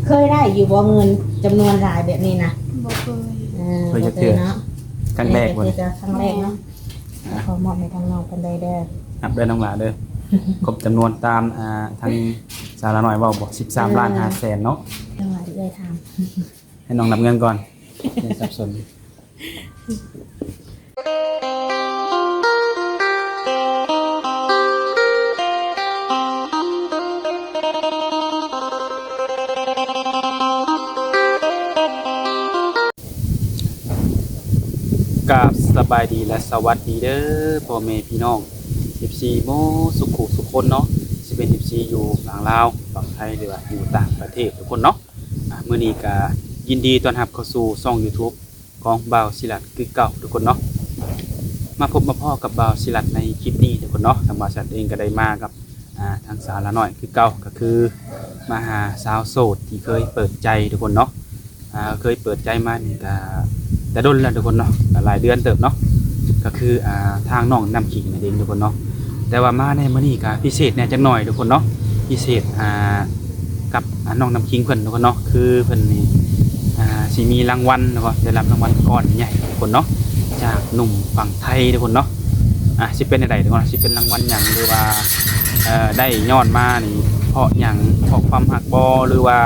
เคยได้อยู่บ่เงินจำนวนหลายแบบนี้นะ บ่เคย บ่เคยเนาะ ครั้งแรก บ่ บ่ เคยจะครั้งแรกเนาะขอมอบให้ทางน้องเพิ่นได้เด้อ นับได้น้องหลาเด้อ ครบจำนวนตามทางสาระน้อยเว้าบ่13 ล้าน 5 แสนเนาะ จังหวะที่ได้ถาม ให้น้องนับเงินก่อนอย่าสับสนกับสบายดีและสวัสดีเด้อพ่อแม่พี่น้อง FC โมสุขุสุขคนเนาะสิเป็น FC อยู่ฝั่งลาวฝั่งไทยหรือว่าอยู่ต่างประเทศทุกคนเนาะมื้อนี้ก็ยินดีต้อนรับเข้าสู่ช่อง YouTube ของบ่าวศิลัดคือเก่าทุกคนเนาะมาพบมาพ่อกับบ่าวศิลัดในคลิปนี้ทุกคนเนาะทางบ่าวศิลัดเองก็ได้มากับทางสาวละน้อยคือเก่าก็คือมาหาสาวโสดที่เคยเปิดใจทุกคนเนาะเคยเปิดใจมานี่ก็แต่ดนแล้วทุกคนเนาะหลายเดือนเติบเนาะก็คือทางน้องน้ำขิงนั่นเองทุกคนเนาะแต่ว่ามาในมื้อนี้ก็พิเศษแน่จักหน่อยทุกคนเนาะพิเศษกับน้องน้ำขิงเพิ่นทุกคนเนาะคือเพิ่นนี่สิมีรางวัลเนาะได้รับรางวัลก้อนใหญ่ทุกคนเนาะจากหนุ่มฝั่งไทยทุกคนเนาะสิเป็นใดทุกคนสิเป็นรางวัลหยังหรือว่าได้ยอดมานี่เพราะหยังเพราะความฮักบ่หรือว่า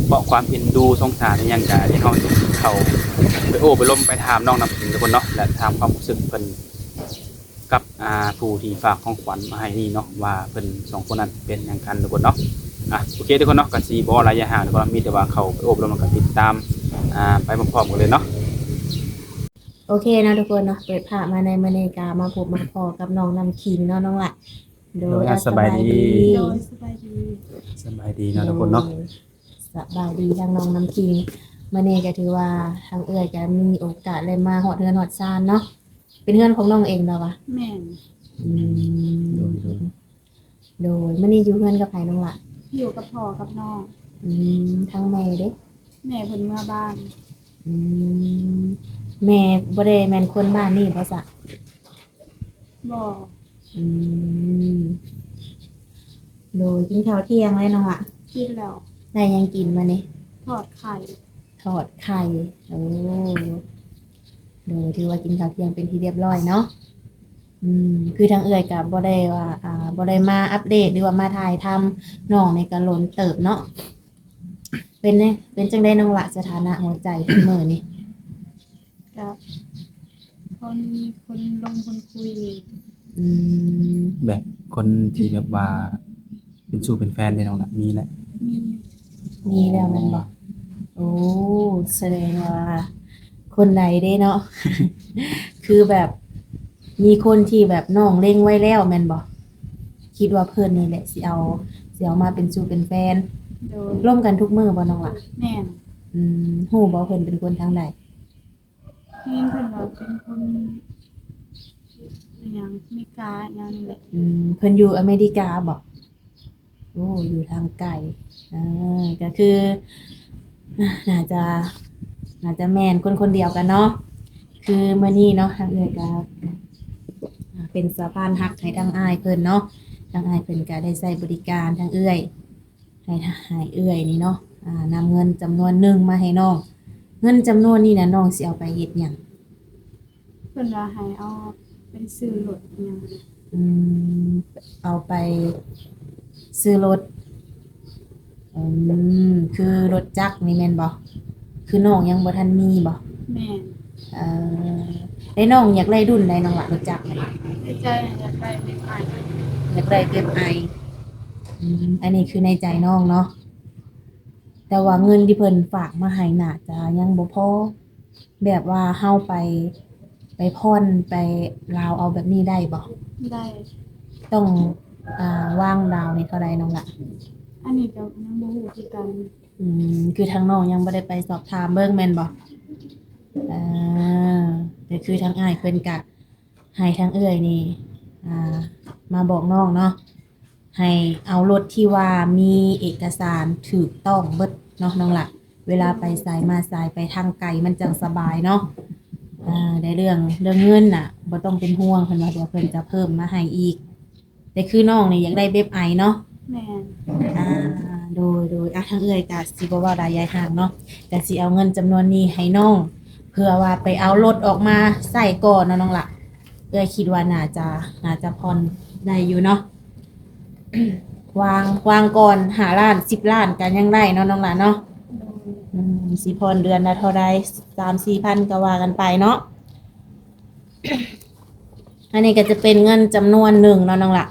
เพราะความเอ็นดูสงสารอิหยังก็ที่เฮาเข้าไปโอ้ไปล้มไปถามน้องน้ำขิงทุกคนเนาะและถามความรู้สึกเพิ่นกับผู้ที่ฝากของขวัญมาให้นี่เนาะว่าเพิ่นสองคนนั้นเป็นหยังกันทุกคนเนาะโอเคทุกคนเนาะก็สิบ่ระยะห่างทุกคนมีแต่ว่าเข้าไปอบรมแล้วก็ติดตามไปพร้อมๆกันเลยเนาะ โอเคนะทุกคนเนาะเปิดภาพมาในมื้อนี้ก็มาพบมาพอกับน้องน้ำขิงเนาะน้องล่ะโดย สบายดี โดยสบายดี สบายดีเนาะทุกคนเนาะ สบายดีทางน้องน้ำขิงมื้อนี้ก็ถือว่าทางเอื้อยก็มีโอกาสได้มาฮอดเฮือนฮอดซานเนาะเป็นเฮือนของน้องเองเนาะวะ แม่น อืมโดยมื้อนี้อยู่เฮือนกับไผน้องล่ะ อยู่กับพ่อกับน้อง ทั้งแม่เด้ แม่เพิ่นเมื่อบ้าน อืมแม่บ่ได้แม่นคนบ้านนี่บ่ซะ บ่ อืมโดยกินข้าวเที่ยงเลยน้องล่ะ กินแล้ว ได้หยังกินมานี่ ทอดไข่ ทอดไข่โอ้โดยถือว่ากินข้าวเที่ยงเป็นที่เรียบร้อยเนาะคือทางเอื้อยกับบ่ได้ว่าบ่ได้มาอัปเดตหรือว่ามาถ่ายทำน้องในกะหลนเติบเนาะเป็นจังได๋น้องละสถานะหัวใจทุกมื้อนี่ กับคนลงคนคุย อืม แบบคนที่แบบว่าเป็นสู้เป็นแฟนได้น้องน่ะมีแหละ มี มีแล้วแม่นบ่โอ้แสดงว่าคนใดเด้เนาะ คือแบบมีคนที่แบบน้องเล็งไว้แล้วแม่นบ่คิดว่าเพิ่นนี่แหละสิเอามาเป็นสู่เป็นแฟน โดย ร่วมกันทุกมื้อบ่น้องล่ะ แม่น ฮู้บ่เพิ่นเป็นคนทางใด เพิ่นว่าเป็นคนอหยังมีกาอหยังนี่แหละ เพิ่นอยู่อเมริกาบ่โอ้อยู่ทางไกลก็คือน่าจะแม่นคนเดียวกันเนาะคือมื้อนี้เนาะทางเอื้อยก็เป็นสะพานหักให้ทางอ้ายเพิ่นเนาะทางอ้ายเพิ่นก็ได้ใช้บริการทางเอื้อยให้เอื้อยนี่เนาะนำเงินจำนวนหนึ่งมาให้น้องเงินจำนวนนี้นะน้องสิเอาไปเฮ็ดหยัง เพิ่นว่าให้เอาเป็นซื้อรถอหยังนี่ เอาไปซื้อรถคือรถจักรนี่แม่นบ่คือน้องยังบ่ทันมีบ่ แม่น เอ่ได้น้องอยากได้รุ่นใดน้องล่ะรถจักรนี่ ในใจอยากได้เป็นไอ อยากได้เก็บไออันนี้คือในใจน้องเนาะแต่ว่าเงินที่เพิ่นฝากมาให้น่าจะยังบ่พอแบบว่าเฮาไปผ่อนไปลาวเอาแบบนี้ได้บ่ ได้ ต้องวางดาวนี่เท่าใดน้องล่ะ อันนี้ก็ยังบ่ฮู้คือกัน คือทางน้องยังบ่ได้ไปสอบถามเบิ่งแม่นบ่แต่คือทางอ้ายเพิ่นก็ให้ทางเอื้อยนี่มาบอกน้องเนาะให้เอารถที่ว่ามีเอกสารถูกต้องเบิดเนาะน้องล่ะเวลาไปไสมาไสไปทางไกลมันจังสบายเนาะได้เรื่องเงินน่ะบ่ต้องเป็นห่วงเพิ่นว่าเดี๋ยวเพิ่นจะเพิ่มมาให้อีกแต่คือน้องนี่อยากได้เว็บไอเนาะ แม่น อ่า โดยทางเอื้อยก็สิบ่เว้าได้ยายห่างเนาะก็สิเอาเงินจำนวนนี้ให้น้องเพื่อว่าไปเอารถออกมาใส่ก่อนเนาะน้องล่ะเอื้อยคิดว่าน่าจะผ่อนได้อยู่เนาะ วางก่อน5ล้าน10ล้านก็ยังได้เนาะน้องล่ะเนาะสิผ่อนเดือนละเท่าใด3-4 พันก็ว่ากันไปเนาะ อันนี้ก็จะเป็นเงินจำนวนหนึ่งเนาะน้องล่ะ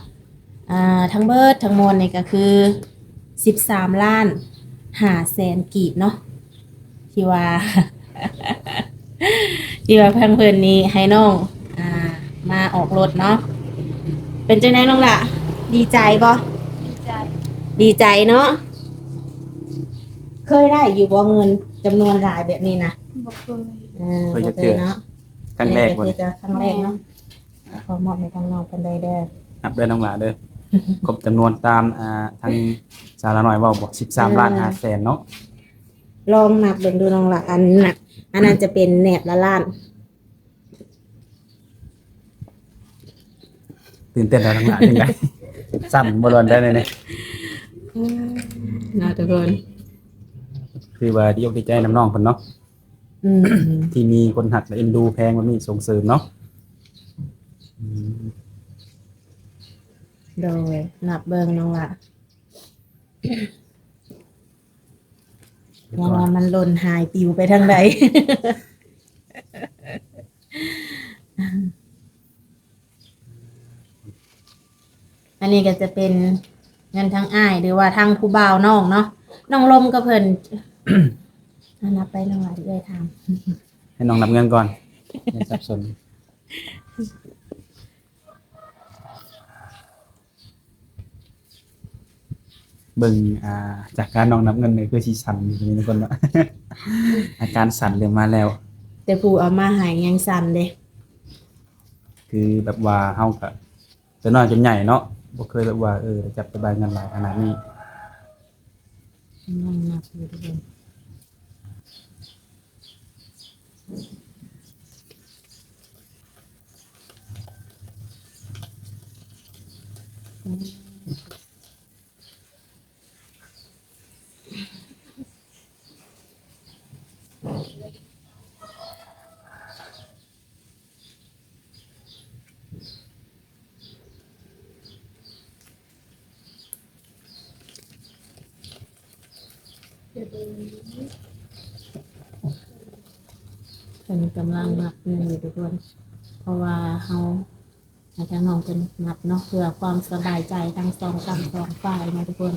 ทั้งเบิดทั้งมวลนี่ก็คือ13ล้าน5แสนกีบเนาะที่ว่า ที่ว่าเพิ่นนี้ให้น้องมาออกรถเนาะเป็นจังได๋น้องล่ะดีใจบ่ ดีใจ ดีใจเนาะเคยได้อยู่บ่เงินจำนวนหลายแบบนี้นะ บ่เคย เคยจะ บ่ เจอ เนาะ ครั้งแรก บ่ บ่ เคยจะครั้งแรกเนาะขอมอบให้ทางน้องเพิ่นได้เด้อ นับเด้อน้องหลาเด้อ ครบจำนวนตามทางสาระน้อยเว้าบ่13ล้าน5แสนเนาะ ลองนับเบิ่งดูน้องล่ะอันนั้นจะเป็นแหนบละล้าน ตื่นเต้นแล้วทั้งหลายจังได๋ สั่นบ่รอนได้เลยเนี่ย นะทุกคน คือว่าดีอกดีใจน้ำน้องเพิ่นเนาะ อืม ที่มีคนหักและเอ็นดูแพงแบบนี้ส่งเสริมเนาะ โดยนับเบิ่งน้องล่ะยังว่ามันหล่นหายปิวไปทางใด อันนี้ก็จะเป็นเงินทางอ้ายหรือว่าทางผู้บ่าวน้องเนาะน้องลมก็เพิ่น นับไปน้องล่ะที่เอ้ยถาม ให้น้องนับเงินก่อนอย่าสับสนเบิ่งจากการน้องนับเงินนี่คือสิสั่นอยู่นี่ทุกคนเนาะ อาการสั่นเริ่มมาแล้ว แต่ผู้เอามาใหายยังสั่นเด้ คือแบบว่าเฮาก็จะน้อยจนใหญ่เนาะบ่เคยแบบว่าจับสบายเงินหลายขนาดนี้ น้องนับอยู่ทุกคนเพิ่นกำลังนับเงินอยู่ทุกคนเพราะว่าเฮาให้ทางน้องเพิ่นนับเนาะเพื่อความสบายใจทั้งสองฝั่งสองฝ่ายนะทุกคน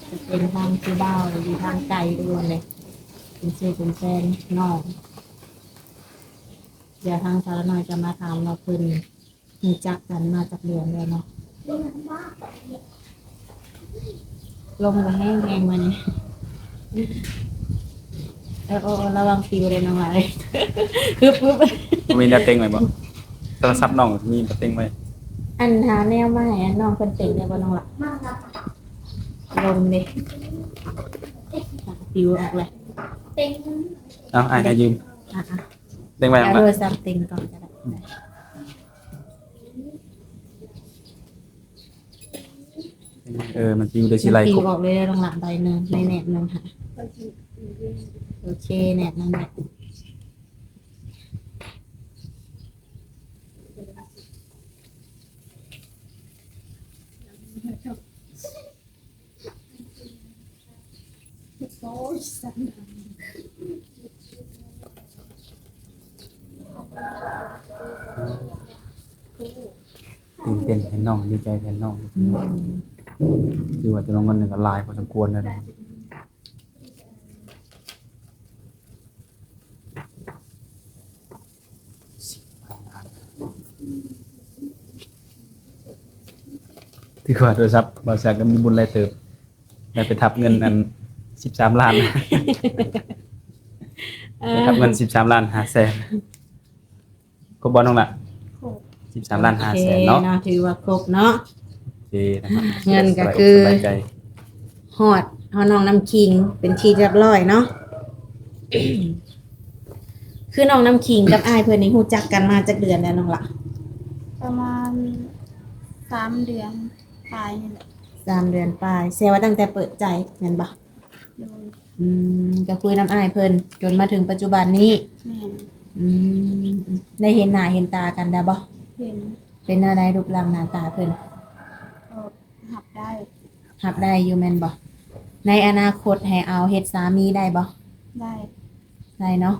จะเป็นทางผู้บ่าวหรือทางไกลทุกคนเลยเป็นชื่อเป็นแฟนน้องเดี๋ยวทางสารน้อยจะมาถามว่าเพิ่นรู้จักกันมาจากเดือนแล้วเนาะลงมาแห้งๆมานี่ระวังปิวเลยน้องหลาย ปึ๊บ มีแนวเต็งไว้บ่โทรศัพท์น้องมีแนวเต็งไว้ อันหาแนวมาให้น้องเพิ่นเต็งได้บ่น้องล่ะลงดิปิวออกเลย เอาให้ยืม อ่ะ เต็งไว้ ๆ น้อง เอา ละ โทรศัพท์เต็งก่อนก็ได้ มันปิวได้สิไล่ ปิ คว รบ ออกเลยน้องหลังใบหนึงในแหนบหนึงค่ะโอเคแหนบนั่นแหละตื่นเต้นแทนน้องดีใจแทนน้องคือว่าจะน้องเงินก็หลายพอสมควรแล้วนะที่ว่าโทรศัพท์บ่แซกก็มีบุญหลายเติบได้ไปทับเงินอัน13ล้านไปทับเงิน13ล้าน5แสนก็บ่น้องล่ะ โคก 13ล้าน5 โอเค แสนเนาะ เนาะถือว่าครบเนาะ โอเคนะครับ เงินก็คือ สบายใจ ฮอดน้องน้ำคิงเป็นที่เรียบร้อยเนาะ คือน้องน้ำคิงกับอ้ายเพื่อนนี่ฮู้จักกันมาจากเดือนแล้วน้องละ ประมาณ3 เดือนปลายนี่แหละ 3 เดือนปลายแสดงว่าตั้งแต่เปิดใจแม่นบ่ โดย ก็คุยน้ำอ้ายเพิ่นจนมาถึงปัจจุบันนี้ แม่น อืมได้เห็นหน้าเห็นตากันได้บ่ เห็น เป็นอะไรรูปร่างหน้าตาเพิ่น ก็หับได้ รับได้อยู่แม่นบ่ในอนาคตให้เอาเฮ็ดสามีได้บ่ ได้ ได้เนาะ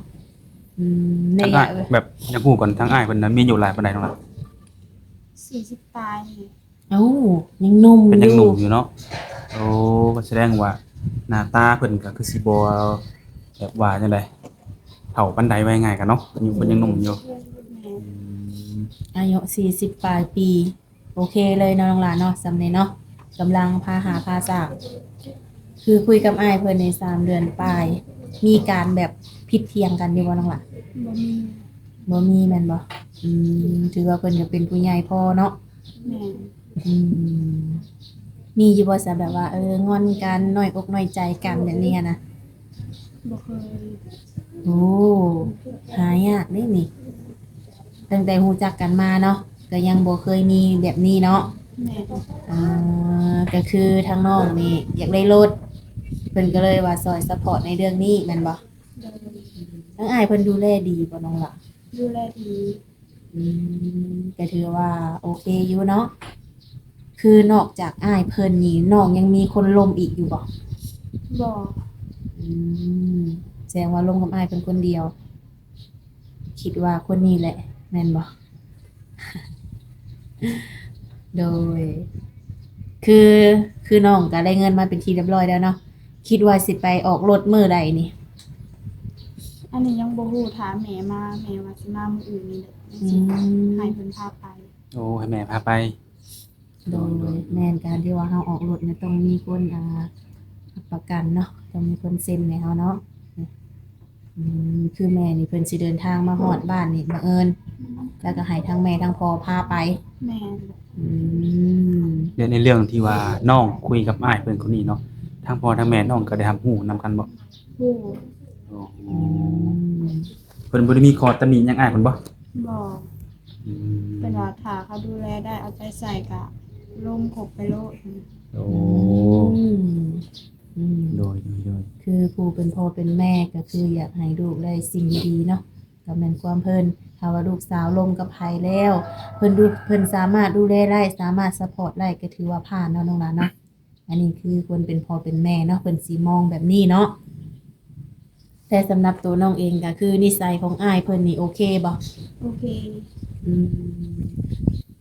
ใน ทั้งอ้ายแบบอยากฮู้ก่อนทั้งอ้ายเพิ่นนั้นมีอายุหลายปานใดน้องล่ะ 40ปลายนี่ เอ้ายังหนุ่ม เป็น อ ยังห ยู่ นุ่มอยู่เนาะโอ้ก็แสดงว่าหน้าตาเพิ่นก็คือสิบ่แบบว่าจังได๋เฒ่าปานใดว่าง่ายกันเนาะอายุเพิ่นยังหนุ่มอยู่ แม่น อืม อายุ40ปลายปี โอเคเลยเนาะน้องหลานเนาะสำเร็จเนาะกำลังพาหาพาสร้างคือคุยกับอ้ายเพิ่นใน3 เดือนปลาย มีการแบบผิดเถียงกันอยู่บ่น้องหลาน บ่มี บ่มีแม่นบ่ถือว่าเพิ่นก็เป็นผู้ใหญ่พอเนาะ แม่น อืมมีอยู่บ่ซะแบบว่า งอนกันน้อยอกน้อยใจกันแบบนี้อะนะ บ่เคย โอ้หายากเด้นี่ตั้งแต่รู้จักกันมาเนาะก็ยังบ่เคยมีแบบนี้เนาะ แม่น ก็คือทางน้องนี่อยากได้รถเพิ่นก็เลยว่าซอยซัพพอร์ตในเรื่องนี้แม่นบ่ โดย ทั้งอ้ายเพิ่นดูแลดีบ่น้องล่ะ ดูแลดี ก็ถือว่าโอเคอยู่เนาะคือนอกจากอ้ายเพิ่นนี่น้องยังมีคนลมอีกอยู่บ่ บ่ อืมแสดงว่าลงกับอ้ายเป็นคนเดียว คิดว่าคนนี้แหละแม่นบ่ โดย คือน้องก็ได้เงินมาเป็นที่เรียบร้อยแล้วเนาะคิดว่าสิไปออกรถมื้อใดนี่ อันนี้ยังบ่ฮู้ถามแม่มาแม่ว่าสิมามื้ออื่นนี่แหละสิให้เพิ่นพาไป โอ้ให้แม่พาไป โดยแม่นการที่ว่าเฮาออกรถเนี่ยต้องมีคนรับประกันเนาะต้องมีคนเซ็นให้เฮาเนาะคือแม่นี่เพิ่นสิเดินทางมาฮอดบ้านนี่บังเอิญแล้วก็ให้ทั้งแม่ทั้งพ่อพาไป แม่น อืม เรื่องในเรื่องที่ว่าน้องคุยกับอ้ายเพิ่นคนนี้เนาะทั้งพ่อทั้งแม่น้องก็ได้ทำฮู้นำกันบ่ ฮู้ โอ้ อืม เพิ่นบ่ได้มีข้อตำหนิหยังอ้ายเพิ่นบ่ บ่ อืม เป็นว่าถ้าเขาดูแลได้เอาใจใส่ก็ลงคบไปโลด โอ้ อืมอืม โดย คือผู้เป็นพ่อเป็นแม่ก็คืออยากให้ลูกได้สิ่งดีๆเนาะก็แม่นความเพิ่นถ้าว่าลูกสาวลงกับไผแล้ว เพิ่นสามารถดูแลได้สามารถซัพพอร์ตได้ก็ถือว่าผ่านเนาะน้องหลานเนาะอันนี้คือคนเป็นพ่อเป็นแม่เนาะเพิ่นสิมองแบบนี้เนาะแต่สำหรับตัวน้องเองก็คือนิสัยของอ้ายเพิ่นนี่โอเคบ่ โอเค อืม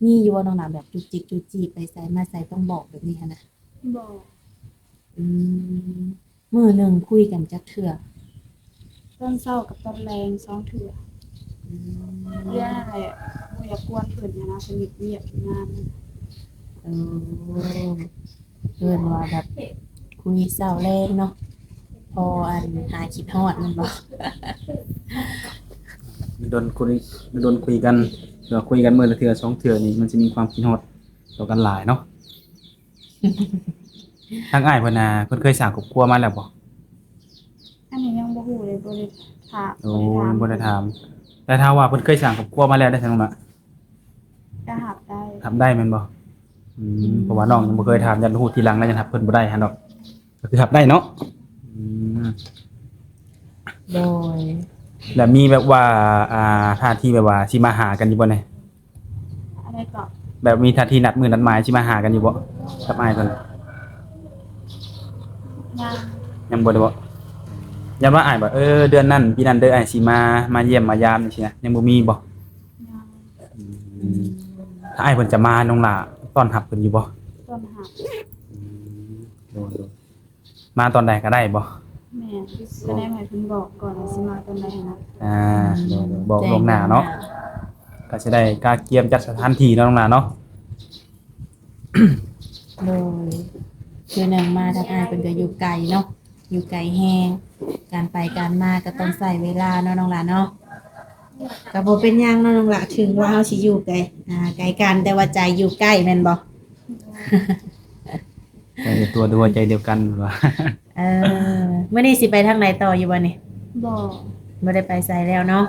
มีอยู่ว่าน้องหลานแบบจุกจิกจุกจิกไปใส่มาใส่ต้องบอกแบบนี้หั้นนะ บ่ อืมมื้อหนึงคุยกันจักเทื่อ ตอนเช้ากับตอนแรง2เทื่อเรื่องอะไรบ่อยากกวนเพิ่นนะเพิ่นเวียกงาน เออเพิ่นว่าแบบคุยเศร้าแรงเนาะพอหาคิดฮอดมันบ่ โดนคุยกันหรือว่าคุยกันมื้อละเทื่อสองเทื่อนี่มันสิมีความคิดฮอดต่อกันหลายเนาะ ทางอ้ายเพิ่นน่ะเพิ่นเคยสร้างครอบครัวมาแล้วบ่ อันนี้ยังบ่ฮู้เลยบ่ได้ถาม โอ้ยังบ่ได้ถามแต่ถ้าว่าเพิ่นเคยสร้างครอบครัวมาแล้วได้ซั่นบ่ล่ะ ก็หับได้ ทำได้แม่นบ่เพราะว่าน้องยังบ่เคยถามยันฮู้ทีหลังแล้วยังทับเพิ่นบ่ได้หั่นดอกก็คือทับได้เนาะอืม โดย แล้วมีแบบว่าท่าทีแบบว่าสิมาหากันอยู่บ่เนี่ย อะไรก็ แบบมีท่าทีนัดมื้อนัดหมายสิมาหากันอยู่บ่กับอ้ายเพิ่น ยัง ยังบ่ได้บ่ย้ำว่าอ้ายบ่เดือนนั้นปีนั้นเด้ออ้ายสิมาเยี่ยมมายามจังซี่นะยังบ่มีบ่ ยัง ถ้าอ้ายเพิ่นจะมาน้องหล่าต้อนรับเพิ่นอยู่บ่ ต้นหับ มาตอนใดก็ได้บ่ แม่แสดงให้เพิ่นบอกก่อนว่าสิมาตอนใดนะ บอกล่วงหน้าเนาะก็สิได้กล้าเกียมจัดสถานที่เนาะน้องหล่าเนาะ โดยคือหนึ่งมาทางอ้ายเพิ่นก็อยู่ไกลเนาะอยู่ไกลแฮงการไปการมาก็ต้องใช้เวลาเนาะน้องหลานเนาะก็บ่เป็นหยังเนาะน้องหลานถึงว่าเฮาสิอยู่ไกลไกลกันแต่ว่าใจอยู่ใกล้แม่นบ่ ใจเดียวตัวดูใจเดียวกันว่า มื้อนี้สิไปทางไหนต่ออยู่บ่นี่ บอก บ่ได้ไปไสแล้วเนาะ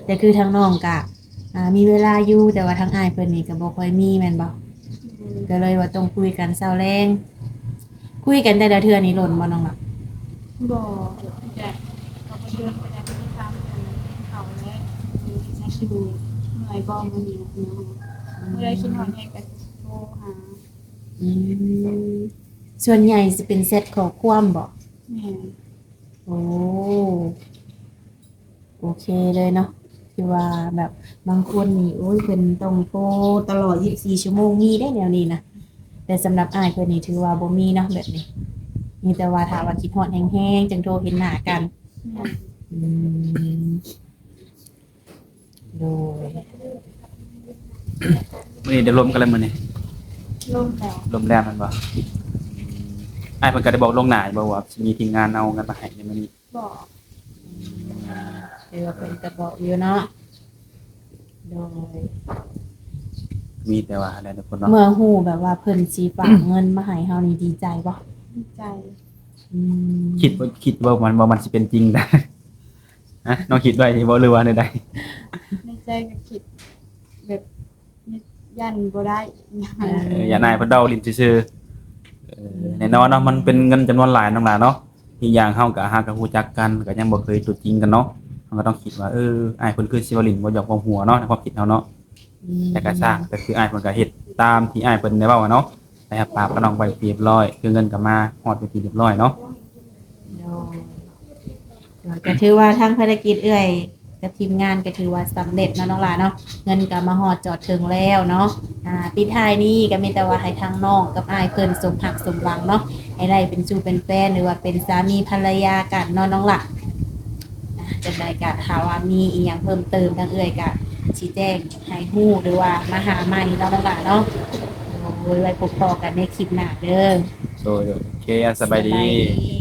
แต่คือทางน้องก็มีเวลาอยู่แต่ว่าทางอ้ายเพิ่นนี่ก็บ่ค่อยมีแม่นบ่ บ ก็เลยว่าต้องคุยกันเช้าแรงคุยกันแต่ละเทื่อนี่หล่นบ่น้องล่ะ บ่แต่เราไปเดินไปแล้วไปทำกันเขาและมีแท็กซี่เหนื่อยบ่มื้อนี้นะเนาะเมื่อได้คิดฮอดแฮกก็โทรหา อืมส่วนใหญ่จะเป็นเซตข้อความบ่ แม่ โอ้โอเคเลยเนาะคือว่าแบบบางคนนี่โอ้ยเพิ่นต้องโทรตลอด24ชั่วโมงมีได้แนวนี้นะแต่สำหรับอ้ายเพิ่นนี่ถือว่าบ่มีเนาะแบบนี้มีแต่ว่าถ้าว่าคิดฮอดแฮงๆจังโทรเห็นหน้ากัน แม่ อืมโดย มื้อนี้ได้ร่วมกันแล้วมื้อนี้ ล่มแล้ว ร่วมแรงมันบ่อ้ายเพิ่นก็ได้บอกล่วงหน้าอยู่บ่ว่าสิมีทีมงานเอาเงินมาให้ในมื้อนี้ บอก คือว่าเพิ่นก็บอกอยู่เนาะโดย มีแต่ว่าอะไรทุกคนเนาะ เมื่อฮู้แบบว่าเพิ่นสิฝากเงินมาให้เฮานี่ดีใจบ่ ดีใจ อืม คิดว่ามันสิเป็นจริงได้ ฮะน้องคิดไว้บ่หรือว่าใด ในใจก็คิดแบบยันบ่ได้ ๆอย่านายเพิ่นเดาลิ้นซื่อๆแน่นอนเนาะมันเป็นเงินจำนวนหลายน้องหลานเนาะอีกอย่างเฮาก็หากันฮู้จักกันก็ยังบ่เคยตัวจริงกันเนาะเฮาก็ต้องคิดว่าอ้ายเพิ่นคือสิว่าลิ้นบ่หยอกบ่หัวเนาะในความคิดเฮาเนาะ แต่ก็สร้างก็คืออ้ายเพิ่นก็เฮ็ดตามที่อ้ายเพิ่นได้เว้าอะเนาะไปหาปากกับน้องไปเรียบร้อยคือเงินก็มาฮอดไปที่เรียบร้อยเนาะ โดยก็ถือว่าทางภารกิจเอื้อยกับทีมงานก็ถือว่าสำเร็จเนาะน้องหลานเนาะเงินก็มาฮอดจอดถึงแล้วเนาะปิดท้ายนี้ก็มีแต่ว่าให้ทางน้องกับอ้ายเพิ่นสมหักสมหวังเนาะให้ได้เป็นสู่เป็นแฟนหรือว่าเป็นสามีภรรยากันเนาะน้องหล่ะจังไดก็ถ้าว่ามีอีหยังเพิ่มเติมทางเอื้อยก็ชี้แจงให้ฮู้หรือว่ามาหาใหม่เนาะน้องหล่ะเนาะโอ้ยไว้พบกันในคลิปหน้าเด้อ โดยโอเคสบายดี สบายดี